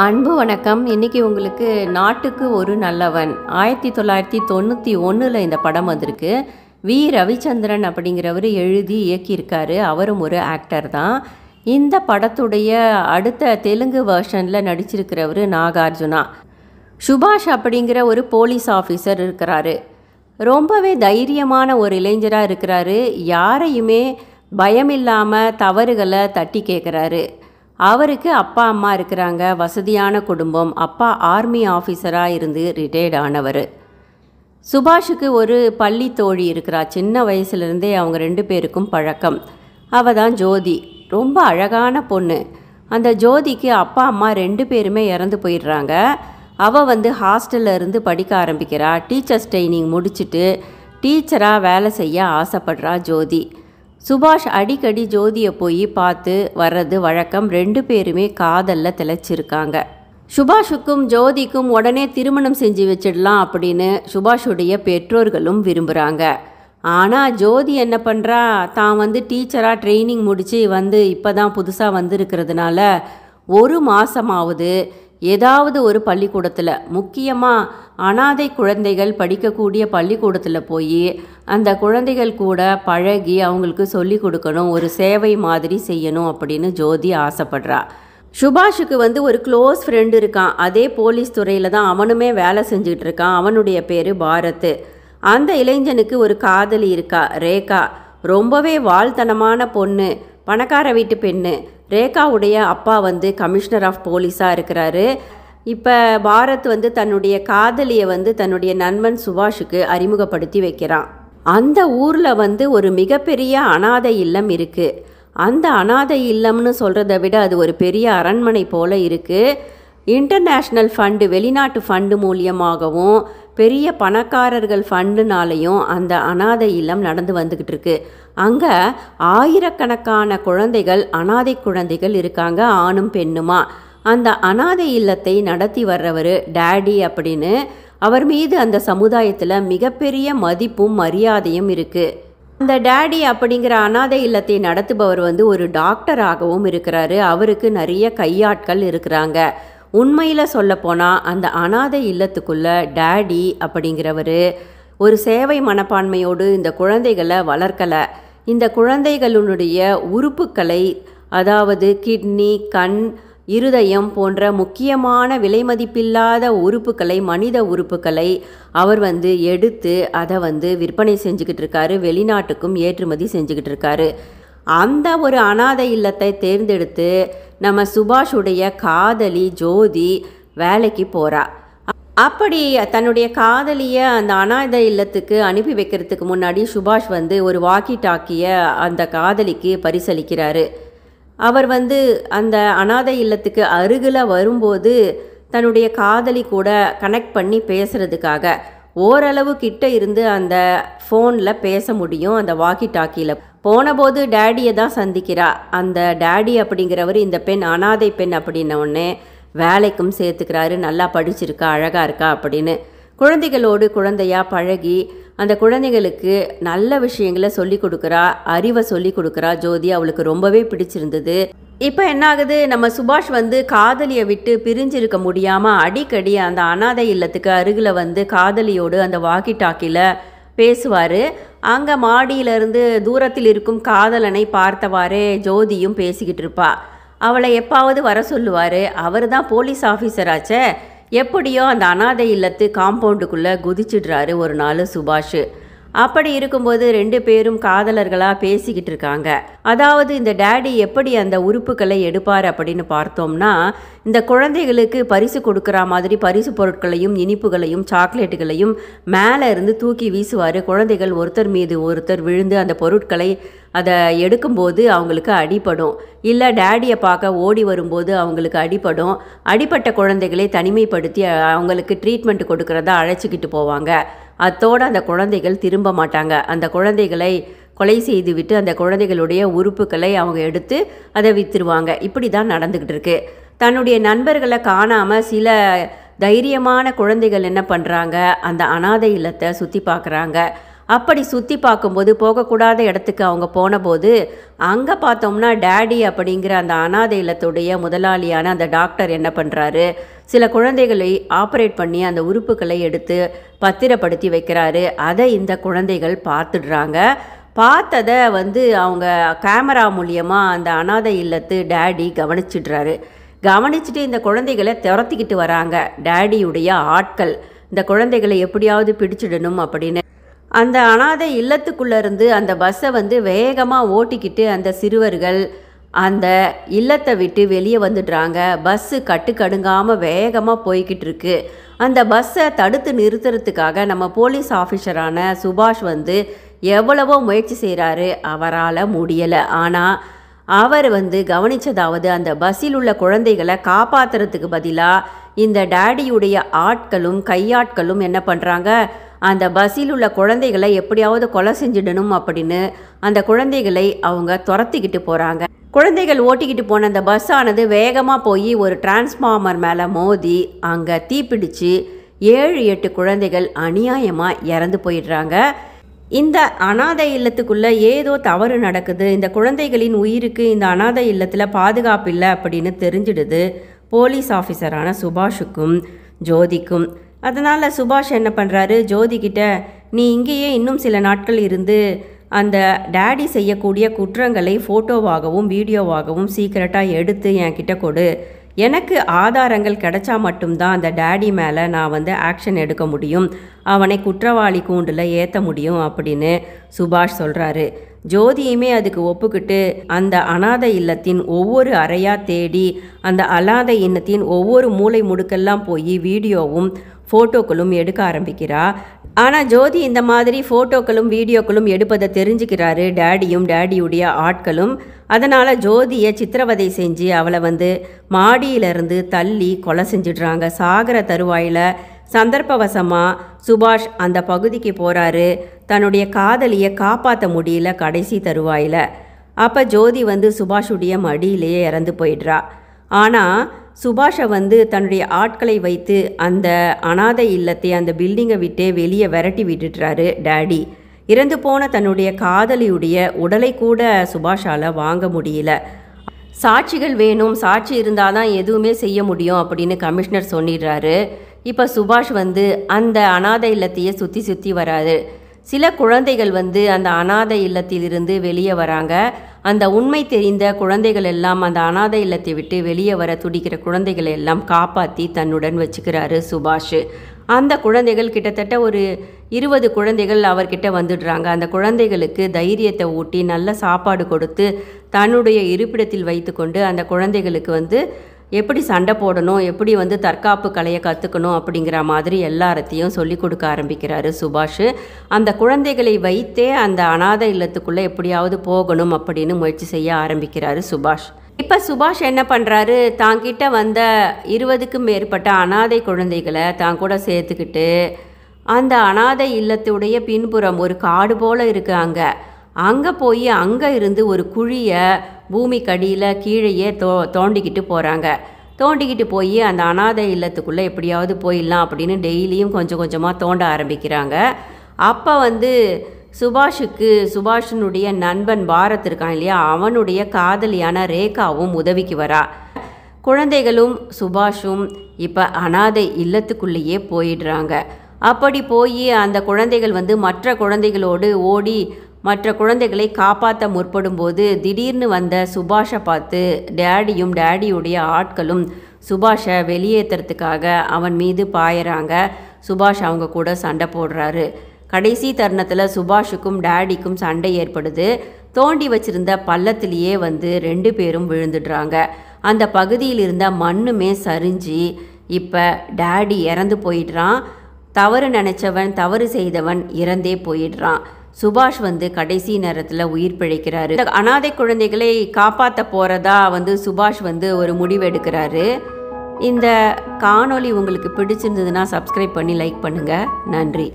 அன்பு வணக்கம். இன்னைக்கு உங்களுக்கு நாட்டுக்கு ஒரு நல்லவன் 1991 இந்த படம் வந்திருக்கு. வி ரவிச்சந்திரன் அப்படிங்கிறவர் எழுதி இயக்கியிருக்காரு. அவரும் ஒரு ஆக்டர் தான். இந்த படத்துடைய அடுத்த தெலுங்கு வெர்ஷனில் நடிச்சிருக்கிறவர் நாகார்ஜுனா. சுபாஷ் அப்படிங்கிற ஒரு போலீஸ் ஆஃபீஸர் இருக்கிறாரு. ரொம்பவே தைரியமான ஒரு இளைஞராக இருக்கிறாரு. யாரையுமே பயமில்லாமல் தவறுகளை தட்டி கேட்குறாரு. அவருக்கு அப்பா அம்மா இருக்கிறாங்க, வசதியான குடும்பம். அப்பா ஆர்மி ஆஃபீஸராக இருந்து ரிட்டையர்ட் ஆனவர். சுபாஷுக்கு ஒரு பள்ளி தோழி இருக்கிறா. சின்ன வயசுலேருந்தே அவங்க 2 பேருக்கும் பழக்கம். அவள் தான் ஜோதி. ரொம்ப அழகான பொண்ணு. அந்த ஜோதிக்கு அப்பா அம்மா 2 பேருமே இறந்து போயிடுறாங்க. அவள் ஹாஸ்டலில் இருந்து படிக்க ஆரம்பிக்கிறா. டீச்சர்ஸ் ட்ரைனிங் முடிச்சுட்டு டீச்சராக வேலை செய்ய ஆசைப்படுறா ஜோதி. சுபாஷ் அடிக்கடி ஜோதியை போய் பார்த்து வர்றது வழக்கம். 2 பேருமே காதலில் திளைச்சிருக்காங்க. சுபாஷுக்கும் ஜோதிக்கும் உடனே திருமணம் செஞ்சு வச்சிடலாம் அப்படின்னு சுபாஷுடைய பெற்றோர்களும் விரும்புகிறாங்க. ஆனால் ஜோதி என்ன பண்ணுறா, தான் டீச்சராக ட்ரைனிங் முடித்து இப்போ தான் புதுசாக வந்திருக்கிறதுனால 1 மாதமாவது ஏதாவது ஒரு பள்ளிக்கூடத்தில், முக்கியமாக அனாதை குழந்தைகள் படிக்கக்கூடிய பள்ளிக்கூடத்தில் போய் அந்த குழந்தைகள் கூட பழகி அவங்களுக்கு சொல்லி கொடுக்கணும், ஒரு சேவை மாதிரி செய்யணும் அப்படின்னு ஜோதி ஆசைப்படுறா. சுபாஷுக்கு ஒரு க்ளோஸ் ஃப்ரெண்டு இருக்கான். அதே போலீஸ் துறையில் தான் அவனுமே வேலை செஞ்சுக்கிட்டு இருக்கான். அவனுடைய பேர் பாரத். அந்த இளைஞனுக்கு ஒரு காதலி இருக்கா, ரேகா. ரொம்பவே வால்தனமான பொண்ணு, பணக்கார வீட்டு பெண்ணு. ரேகாவுடைய அப்பா கமிஷனர் ஆஃப் போலீஸாக இருக்கிறாரு. இப்போ பாரத் தன்னுடைய காதலியை தன்னுடைய நண்பன் சுபாஷுக்கு அறிமுகப்படுத்தி வைக்கிறான். அந்த ஊரில் ஒரு மிகப்பெரிய அனாதை இல்லம் இருக்குது. அந்த அனாதை இல்லம்னு சொல்கிறத விட அது ஒரு பெரிய அரண்மனை போல் இருக்குது. இன்டர்நேஷ்னல் ஃபண்டு, வெளிநாட்டு ஃபண்டு மூலியமாகவும் பெரிய பணக்காரர்கள் ஃபண்டுனாலையும் அந்த அனாதை இல்லம் நடந்து வந்துக்கிட்டு இருக்கு. அங்கே ஆயிரக்கணக்கான குழந்தைகள், அனாதை குழந்தைகள் இருக்காங்க, ஆணும் பெண்ணுமா. அந்த அனாதை இல்லத்தை நடத்தி வர்றவர் டேடி அப்படின்னு. அவர் மீது அந்த சமுதாயத்தில் மிகப்பெரிய மதிப்பும் மரியாதையும் இருக்குது. அந்த டேடி அப்படிங்கிற அனாதை இல்லத்தை நடத்துபவர் ஒரு டாக்டராகவும் இருக்கிறாரு. அவருக்கு நிறைய கையாட்கள் இருக்கிறாங்க. உண்மையில் சொல்லப்போனால் அந்த அனாதை இல்லத்துக்குள்ளே டேடி அப்படிங்கிறவர் ஒரு சேவை மனப்பான்மையோடு இந்த குழந்தைகளை வளர்க்கலை. இந்த குழந்தைகளுடைய உறுப்புக்களை, அதாவது கிட்னி, கண், இருதயம் போன்ற முக்கியமான விலைமதிப்பில்லாத உறுப்புக்களை, மனித உறுப்புக்களை அவர் எடுத்து அதை விற்பனை செஞ்சுக்கிட்டு இருக்காரு. வெளிநாட்டுக்கும் ஏற்றுமதி செஞ்சுக்கிட்டு இருக்காரு. அந்த ஒரு அனாதை இல்லத்தை தேர்ந்தெடுத்து நம்ம சுபாஷுடைய காதலி ஜோதி வேலைக்கு போகிறா. அப்படி தன்னுடைய காதலியை அந்த அனாதை இல்லத்துக்கு அனுப்பி வைக்கிறதுக்கு முன்னாடி சுபாஷ் ஒரு வாக்கி டாக்கியை அந்த காதலிக்கு பரிசளிக்கிறாரு. அவர் அந்த அனாதை இல்லத்துக்கு அருகில் வரும்போது தன்னுடைய காதலி கூட கனெக்ட் பண்ணி பேசுகிறதுக்காக ஓரளவு கிட்ட இருந்து அந்த ஃபோனில் பேச முடியும். அந்த வாக்கி டாக்கியில் போனபோது டேடியை தான் சந்திக்கிறா. அந்த டேடி அப்படிங்கிறவர் இந்த பெண் அனாதை பெண் அப்படின்ன உடனே வேலைக்கும் சேர்த்துக்கிறாரு. நல்லா படிச்சிருக்கா, அழகாக இருக்கா அப்படின்னு. குழந்தைகளோடு குழந்தையாக பழகி அந்த குழந்தைகளுக்கு நல்ல விஷயங்களை சொல்லி கொடுக்குறா, அறிவை சொல்லி கொடுக்குறா ஜோதி. அவளுக்கு ரொம்பவே பிடிச்சிருந்தது. இப்போ என்ன ஆகுது, நம்ம சுபாஷ் காதலியை விட்டு பிரிஞ்சிருக்க முடியாமல் அடிக்கடி அந்த அனாதை இல்லத்துக்கு அருகில் காதலியோடு அந்த வாக்கி டாக்கியில் பேசுவார். அங்கே மாடியிலிருந்து தூரத்தில் இருக்கும் காதலனை பார்த்தவாறே ஜோதியும் பேசிக்கிட்டு இருப்பா. அவளை எப்பாவது வர சொல்லுவார். அவர் தான் போலீஸ் ஆஃபீஸராச்சே. எப்படியோ அந்த அனாதை இல்லத்து காம்பவுண்டுக்குள்ளே குதிச்சிடுறாரு ஒரு நாள் சுபாஷ். அப்படி இருக்கும்போது 2 பேரும் காதலர்களாக பேசிக்கிட்டு இருக்காங்க. அதாவது இந்த டேடி எப்படி அந்த உறுப்புகளை எடுப்பார் அப்படின்னு பார்த்தோம்னா, இந்த குழந்தைகளுக்கு பரிசு கொடுக்குற மாதிரி பரிசு பொருட்களையும் இனிப்புகளையும் சாக்லேட்டுகளையும் மேலே இருந்து தூக்கி வீசுவார். குழந்தைகள் ஒருத்தர் மீது ஒருத்தர் விழுந்து அந்த பொருட்களை அதை எடுக்கும்போது அவங்களுக்கு அடிபடும். இல்லை டேடியை பார்க்க ஓடி வரும்போது அவங்களுக்கு அடிபடும். அடிப்பட்ட குழந்தைகளை தனிமைப்படுத்தி அவங்களுக்கு ட்ரீட்மெண்ட் கொடுக்குறதா அழைச்சிக்கிட்டு போவாங்க. அத்தோடு அந்த குழந்தைகள் திரும்ப மாட்டாங்க. அந்த குழந்தைகளை கொலை செய்துவிட்டு அந்த குழந்தைகளுடைய உறுப்புகளை அவங்க எடுத்து அதை விற்றுருவாங்க. இப்படி தான் நடந்துக்கிட்டு இருக்கு. தன்னுடைய நண்பர்களை காணாமல் சில தைரியமான குழந்தைகள் என்ன பண்ணுறாங்க, அந்த அனாதை இல்லத்தை சுற்றி பார்க்குறாங்க. அப்படி சுற்றி பார்க்கும்போது போகக்கூடாத இடத்துக்கு அவங்க போனபோது அங்கே பார்த்தோம்னா டேடி அப்படிங்கிற அந்த அனாதை இல்லத்துடைய முதலாளியான அந்த டாக்டர் என்ன பண்ணுறாரு, சில குழந்தைகளை ஆப்ரேட் பண்ணி அந்த உறுப்புகளை எடுத்து பத்திரப்படுத்தி வைக்கிறாரு. அதை இந்த குழந்தைகள் பார்த்துடுறாங்க. பார்த்ததை அவங்க கேமரா மூலியமாக அந்த அனாதை இல்லத்து டேடி கவனிச்சிடுறாரு. கவனிச்சுட்டு இந்த குழந்தைகளை துரத்திக்கிட்டு வராங்க டேடியுடைய ஆட்கள். இந்த குழந்தைகளை எப்படியாவது பிடிச்சிடணும் அப்படின்னு அந்த அனாதை இல்லத்துக்குள்ளேருந்து அந்த பஸ்ஸை வேகமாக ஓட்டிக்கிட்டு அந்த சிறுவர்கள் அந்த இல்லத்தை விட்டு வெளியே வந்துடுறாங்க. பஸ்ஸு கட்டுக்கடுங்காமல் வேகமாக போய்கிட்டு இருக்கு. அந்த பஸ்ஸை தடுத்து நிறுத்துறதுக்காக நம்ம போலீஸ் ஆஃபீஸரான சுபாஷ் எவ்வளவோ முயற்சி செய்கிறாரு, அவரால் முடியலை. ஆனால் அவர் கவனித்ததாவது அந்த பஸ்ஸில் உள்ள குழந்தைகளை காப்பாற்றுறதுக்கு பதிலாக இந்த டேடியுடைய ஆட்களும் கையாட்களும் என்ன பண்ணுறாங்க, அந்த பஸ்ஸில் உள்ள குழந்தைகளை எப்படியாவது கொலை செஞ்சிடணும் அப்படின்னு அந்த குழந்தைகளை அவங்க துரத்திக்கிட்டு போகிறாங்க. குழந்தைகள் ஓட்டிக்கிட்டு போன அந்த பஸ்ஸானது வேகமாக போய் ஒரு டிரான்ஸ்ஃபார்மர் மேலே மோதி அங்கே தீப்பிடிச்சு 7-8 குழந்தைகள் அநியாயமாக இறந்து போயிடுறாங்க. இந்த அனாதை இல்லத்துக்குள்ளே ஏதோ தவறு நடக்குது, இந்த குழந்தைகளின் உயிருக்கு இந்த அனாதை இல்லத்தில் பாதுகாப்பு இல்லை அப்படின்னு தெரிஞ்சிடுது போலீஸ் ஆஃபீஸரான சுபாஷுக்கும் ஜோதிக்கும். அதனால் சுபாஷ் என்ன பண்ணுறாரு, ஜோதிக்கிட்ட நீ இங்கேயே இன்னும் சில நாட்கள் இருந்து அந்த டேடி செய்யக்கூடிய குற்றங்களை ஃபோட்டோவாகவும் வீடியோவாகவும் சீக்கிரட்டாக எடுத்து என்கிட்ட கொடு. எனக்கு ஆதாரங்கள் கிடைச்சா மட்டும்தான் அந்த டேடி மேலே நான் ஆக்ஷன் எடுக்க முடியும், அவனை குற்றவாளி கூண்டில் ஏற்ற முடியும் அப்படின்னு சுபாஷ் சொல்கிறாரு. ஜோதியுமே அதுக்கு ஒப்புக்கிட்டு அந்த அனாதை இல்லத்தின் ஒவ்வொரு அறையாக தேடி அந்த அனாதை இல்லத்தின் ஒவ்வொரு மூளை முடுக்கெல்லாம் போய் வீடியோவும் ஃபோட்டோக்களும் எடுக்க ஆரம்பிக்கிறா. ஆனால் ஜோதி இந்த மாதிரி ஃபோட்டோக்களும் வீடியோக்களும் எடுப்பதை தெரிஞ்சுக்கிறாரு டேடியும் டேடியுடைய ஆட்களும். அதனால் ஜோதியை சித்திரவதை செஞ்சு அவளை மாடியிலிருந்து தள்ளி கொலை செஞ்சிடுறாங்க. சாகர தருவாயில் சந்தர்ப்பவசமாக சுபாஷ் அந்த பகுதிக்கு போகிறாரு. தன்னுடைய காதலியை காப்பாற்ற முடியல கடைசி தருவாயில். அப்போ ஜோதி சுபாஷுடைய மடியிலேயே இறந்து போயிடுறா. ஆனால் சுபாஷை தன்னுடைய ஆட்களை வைத்து அந்த அனாதை இல்லத்தை அந்த பில்டிங்கை விட்டே வெளியே விரட்டி விட்டுட்டுறாரு டேடி. இறந்து போன தன்னுடைய காதலியுடைய உடலை கூட சுபாஷால் வாங்க முடியல. சாட்சிகள் வேணும், சாட்சி இருந்தால் தான் எதுவுமே செய்ய முடியும் அப்படின்னு கமிஷனர் சொல்லிடுறாரு. இப்போ சுபாஷ் அந்த அனாதை இல்லத்தையே சுற்றி சுற்றி வராரு. சில குழந்தைகள் அந்த அனாதை இல்லத்திலிருந்து வெளியே வராங்க. அந்த உண்மை தெரிந்த குழந்தைகள் எல்லாம் அந்த அனாதை இல்லத்தை விட்டு வெளியே வர துடிக்கிற குழந்தைகளை எல்லாம் காப்பாற்றி தன்னுடன் வச்சுக்கிறாரு சுபாஷ். அந்த குழந்தைகள் கிட்டத்தட்ட ஒரு 20 குழந்தைகள் அவர்கிட்ட வந்துடுறாங்க. அந்த குழந்தைகளுக்கு தைரியத்தை ஊட்டி நல்ல சாப்பாடு கொடுத்து தன்னுடைய இருப்பிடத்தில் வைத்து கொண்டு அந்த குழந்தைகளுக்கு எப்படி சண்டை போடணும், எப்படி தற்காப்பு கலையை கற்றுக்கணும் அப்படிங்கிற மாதிரி எல்லாத்தையும் சொல்லி கொடுக்க ஆரம்பிக்கிறாரு சுபாஷ். அந்த குழந்தைகளை வைத்தே அந்த அனாதை இல்லத்துக்குள்ளே எப்படியாவது போகணும் அப்படின்னு முயற்சி செய்ய ஆரம்பிக்கிறாரு சுபாஷ். இப்போ சுபாஷ் என்ன பண்ணுறாரு, தாங்கிட்ட வந்த 20க்கும் மேற்பட்ட அனாதை குழந்தைகளை தான் கூட சேர்த்துக்கிட்டு அந்த அனாதை இல்லத்துடைய பின்புறம் ஒரு காடு போல் இருக்குது, அங்கே போய் அங்கே இருந்து ஒரு குழியை பூமிக்கடியில் கீழேயே தோண்டிக்கிட்டு போகிறாங்க. தோண்டிக்கிட்டு போய் அந்த அனாதை இல்லத்துக்குள்ளே எப்படியாவது போயிடலாம் அப்படின்னு டெய்லியும் கொஞ்சம் கொஞ்சமாக தோண்ட ஆரம்பிக்கிறாங்க. அப்போ சுபாஷினுடைய நண்பன் பாரத் இருக்கான் இல்லையா, அவனுடைய காதலியான ரேகாவும் உதவிக்கு வரா. குழந்தைகளும் சுபாஷும் இப்போ அனாதை இல்லத்துக்குள்ளேயே போயிடுறாங்க. அப்படி போய் அந்த குழந்தைகள் மற்ற குழந்தைகளோடு ஓடி மற்ற குழந்தைகளை காப்பாற்ற முற்படும்போது திடீர்னு வந்த சுபாஷை பார்த்து டேடியும் டேடியுடைய ஆட்களும் சுபாஷை வெளியேற்றுறதுக்காக அவன் மீது பாயிறாங்க. சுபாஷ் அவங்க கூட சண்டை போடுறாரு. கடைசி தருணத்தில் சுபாஷுக்கும் டேடிக்கும் சண்டை ஏற்படுது. தோண்டி வச்சிருந்த பள்ளத்திலேயே 2 பேரும் விழுந்துடுறாங்க. அந்த பகுதியில் இருந்த மண்ணுமே சரிஞ்சு இப்போ டேடி இறந்து போயிடுறான். தவறு நினச்சவன், தவறு செய்தவன் இறந்தே போயிடுறான். சுபாஷ் கடைசி நேரத்தில் உயிர் பிழைக்கிறாரு. இந்த அனாதை குழந்தைகளை காப்பாற்ற போகிறதா சுபாஷ் ஒரு முடிவு எடுக்கிறாரு. இந்த காணொளி உங்களுக்கு பிடிச்சிருந்ததுன்னா சப்ஸ்கிரைப் பண்ணி லைக் பண்ணுங்கள். நன்றி.